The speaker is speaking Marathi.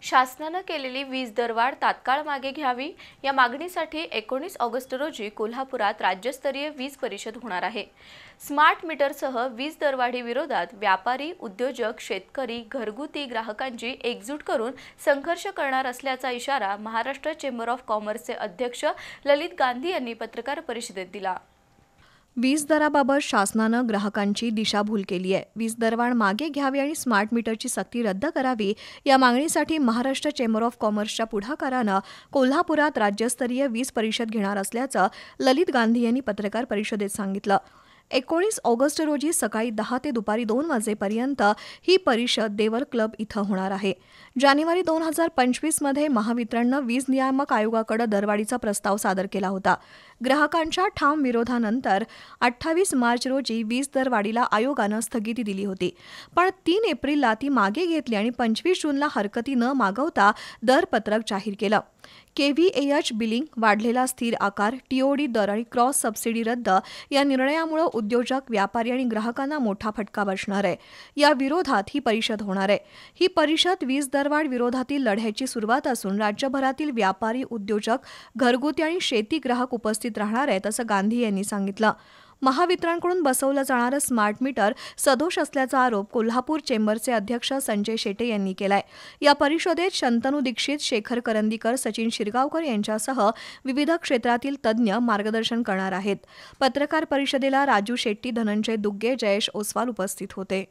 शासनानं केलेली वीज दरवाढ तात्काळ मागे घ्यावी या मागणीसाठी 19 ऑगस्ट रोजी कोल्हापुरात राज्यस्तरीय वीज परिषद होणार आहे। स्मार्ट मीटरसह वीज दरवाढी विरोधात व्यापारी, उद्योजक, शेतकरी, घरगुती ग्राहकांची एकजूट करून संघर्ष करणार असल्याचा इशारा महाराष्ट्र चेंबर ऑफ कॉमर्सचे अध्यक्ष ललित गांधी यांनी पत्रकार परिषदेत दिला। वीज दराबाबत शासनानं ग्राहकांची दिशाभूल केली आहे। वीज दरवाढ मागे घ्यावी आणि स्मार्ट मीटरची सक्ती रद्द करावी या मागणीसाठी महाराष्ट्र चेंबर ऑफ कॉमर्सच्या पुढाकारानं कोल्हापुरात राज्यस्तरीय वीज परिषद घेणार असल्याचं ललित गांधी यांनी पत्रकार परिषदेत सांगितलं। 19 ऑगस्ट रोजी सकाळी 10 ते दुपारी 2 वाजेपर्यंत ही परिषद देवर क्लब इथं होणार आहे। जानेवारी 2025 मध्ये महावितरणनं वीज नियामक आयोगाकडे दरवाढीचा प्रस्ताव सादर केला होता। ग्राहकांच्या ठाम विरोधानंतर 28 मार्च रोजी वीज दरवाढीला आयोगानं स्थगिती दिली होती, पण 3 एप्रिलला ती मागे घेतली आणि 25 जूनला हरकती न मागवता दरपत्रक जाहीर केलं। KVAH बिलिंग, वाढलेला स्थिर आकार, TOD दर आणि क्रॉस सबसिडी रद्द या निर्णयामुळे उद्योजक, व्यापारी आणि ग्राहकांना मोठा फटका बसणार आहे। या विरोधात ही परिषद होणार आहे। ही परिषद वीज दरवाढ विरोधातील लढ्याची सुरुवात असून राज्यभरातील व्यापारी, उद्योजक, घरगुती आणि शेती ग्राहक उपस्थित राहणार आहेत असं गांधी यांनी सांगितलं। महावितरणकडून बसवलं जाणारं स्मार्ट मीटर सदोष असल्याचा आरोप कोल्हापूर चेंबरचे अध्यक्ष संजय शेटे यांनी केलाय। या परिषदेत शंतनू दीक्षित, शेखर करंदीकर, सचिन शिरगावकर यांच्यासह विविध क्षेत्रातील तज्ज्ञ मार्गदर्शन करणार आहेत। पत्रकार परिषदेला राजू शेट्टी, धनंजय दुग्गे, जयेश ओसवाल उपस्थित होते।